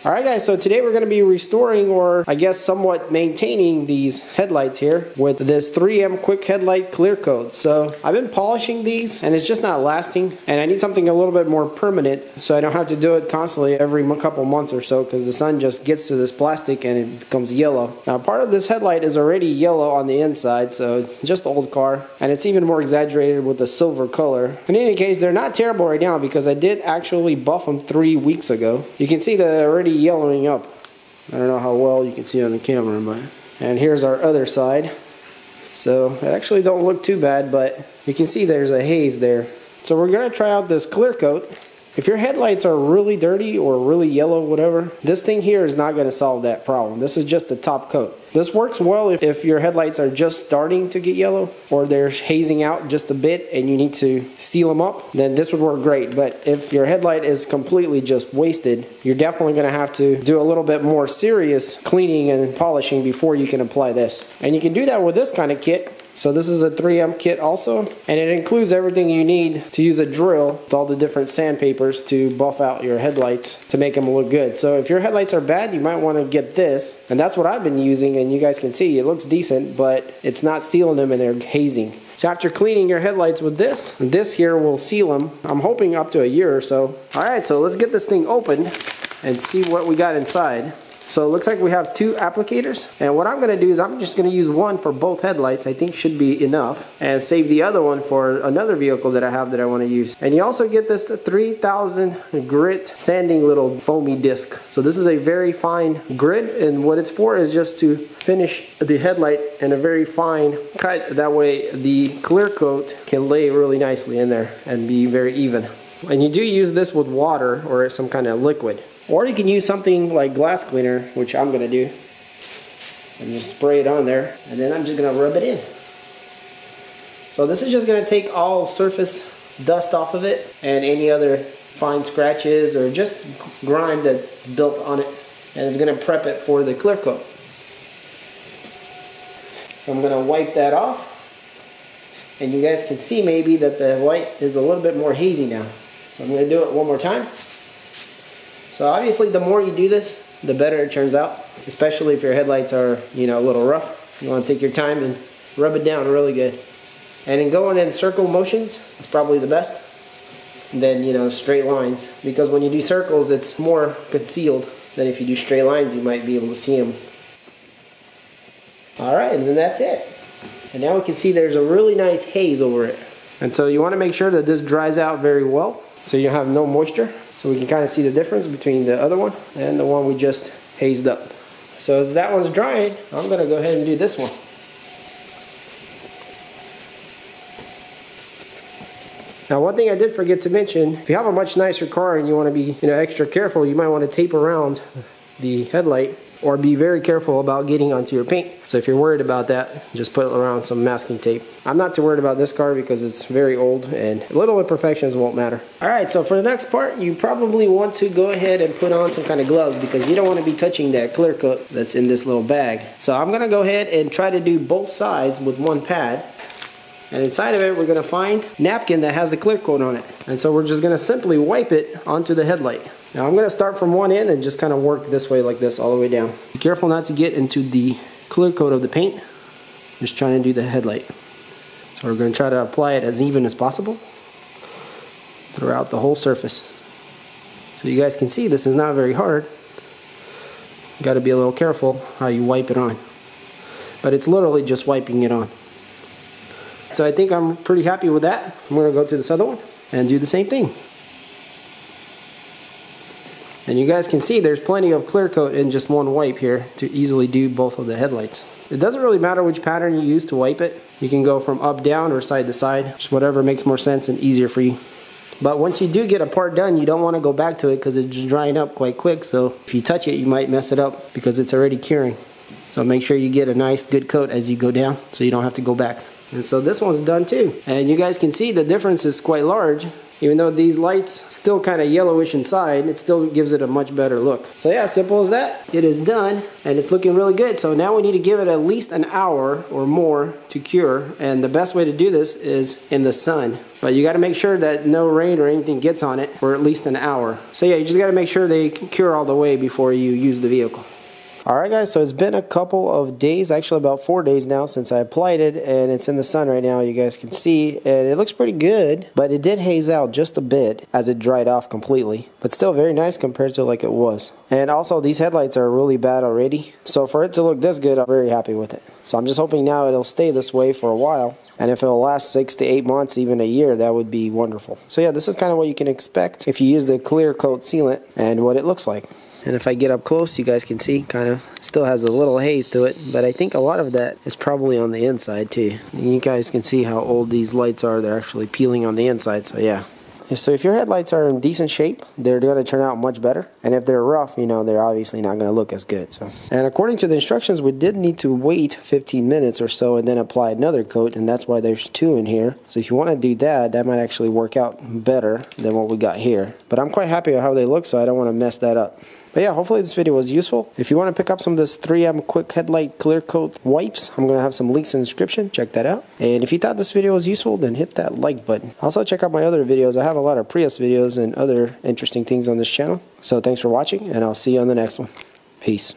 Alright guys, so today we're going to be restoring, or I guess somewhat maintaining, these headlights here with this 3M quick headlight clear coat. So I've been polishing these and it's just not lasting, and I need something a little bit more permanent so I don't have to do it constantly every couple months or so, because the sun just gets to this plastic and it becomes yellow. Now part of this headlight is already yellow on the inside, so it's just old car, and it's even more exaggerated with the silver color. In any case, they're not terrible right now because I did actually buff them 3 weeks ago. You can see they're already yellowing up. I don't know how well you can see on the camera, but and here's our other side. So it actually don't look too bad, but you can see there's a haze there. So we're gonna try out this clear coat. If your headlights are really dirty or really yellow, whatever, this thing here is not going to solve that problem. This is just a top coat. This works well if your headlights are just starting to get yellow or they're hazing out just a bit and you need to seal them up, then this would work great. But if your headlight is completely just wasted, you're definitely going to have to do a little bit more serious cleaning and polishing before you can apply this. And you can do that with this kind of kit. So this is a 3M kit also, and it includes everything you need to use a drill with all the different sandpapers to buff out your headlights to make them look good. So if your headlights are bad, you might want to get this, and that's what I've been using, and you guys can see it looks decent, but it's not sealing them and they're hazing. So after cleaning your headlights with this here will seal them. I'm hoping up to a year or so. Alright, so let's get this thing open and see what we got inside. So it looks like we have 2 applicators, and what I'm going to do is I'm just going to use one for both headlights. I think should be enough, and save the other one for another vehicle that I have that I want to use. And you also get this 3000 grit sanding little foamy disc. So this is a very fine grit, and what it's for is just to finish the headlight in a very fine cut. That way the clear coat can lay really nicely in there and be very even. And you do use this with water or some kind of liquid. Or you can use something like glass cleaner, which I'm going to do. So I'm just spray it on there, and then I'm just going to rub it in. So this is just going to take all surface dust off of it and any other fine scratches or just grime that's built on it. And it's going to prep it for the clear coat. So I'm going to wipe that off. And you guys can see maybe that the white is a little bit more hazy now. So I'm going to do it one more time. So obviously the more you do this, the better it turns out, especially if your headlights are, you know, a little rough. You want to take your time and rub it down really good. And then going in circle motions is probably the best than, you know, straight lines, because when you do circles it's more concealed than if you do straight lines. You might be able to see them. Alright, and then that's it. And now we can see there's a really nice haze over it. And so you want to make sure that this dries out very well so you have no moisture. So we can kind of see the difference between the other one and the one we just hazed up. So as that one's drying, I'm going to go ahead and do this one. Now one thing I did forget to mention, if you have a much nicer car and you want to be, you know, extra careful, you might want to tape around the headlight or be very careful about getting onto your paint. So if you're worried about that, just put around some masking tape. I'm not too worried about this car because it's very old and little imperfections won't matter. Alright, so for the next part, you probably want to go ahead and put on some kind of gloves because you don't want to be touching that clear coat that's in this little bag. So I'm going to go ahead and try to do both sides with one pad. And inside of it, we're going to find a napkin that has the clear coat on it. And so we're just going to simply wipe it onto the headlight. Now I'm going to start from one end and just kind of work this way like this all the way down. Be careful not to get into the clear coat of the paint. Just trying to do the headlight. So we're going to try to apply it as even as possible throughout the whole surface. So you guys can see this is not very hard. You got to be a little careful how you wipe it on. But it's literally just wiping it on. So I think I'm pretty happy with that. I'm going to go to this other one and do the same thing. And you guys can see there's plenty of clear coat in just one wipe here to easily do both of the headlights. It doesn't really matter which pattern you use to wipe it. You can go from up down or side to side, just whatever makes more sense and easier for you. But once you do get a part done, you don't want to go back to it because it's just drying up quite quick. So if you touch it, you might mess it up because it's already curing. So make sure you get a nice good coat as you go down so you don't have to go back. And so this one's done too. And you guys can see the difference is quite large. Even though these lights still kind of yellowish inside, it still gives it a much better look. So yeah, simple as that. It is done and it's looking really good. So now we need to give it at least an hour or more to cure. And the best way to do this is in the sun. But you got to make sure that no rain or anything gets on it for at least an hour. So yeah, you just got to make sure they cure all the way before you use the vehicle. Alright guys, so it's been a couple of days, actually about 4 days now since I applied it, and it's in the sun right now, you guys can see, and it looks pretty good, but it did haze out just a bit as it dried off completely, but still very nice compared to like it was. And also these headlights are really bad already, so for it to look this good, I'm very happy with it. So I'm just hoping now it'll stay this way for a while, and if it'll last 6 to 8 months, even a year, that would be wonderful. So yeah, this is kind of what you can expect if you use the clear coat sealant and what it looks like. And if I get up close, you guys can see kind of still has a little haze to it, but I think a lot of that is probably on the inside too. And you guys can see how old these lights are. They're actually peeling on the inside, so yeah. So if your headlights are in decent shape, they're going to turn out much better. And if they're rough, you know, they're obviously not going to look as good. So, and according to the instructions, we did need to wait 15 minutes or so and then apply another coat, and that's why there's 2 in here. So if you want to do that, that might actually work out better than what we got here. But I'm quite happy with how they look, so I don't want to mess that up. But yeah, hopefully this video was useful. If you want to pick up some of this 3M quick headlight clear coat wipes, I'm going to have some links in the description. Check that out. And if you thought this video was useful, then hit that like button. Also check out my other videos. I have a lot of Prius videos and other interesting things on this channel. So thanks for watching, and I'll see you on the next one. Peace.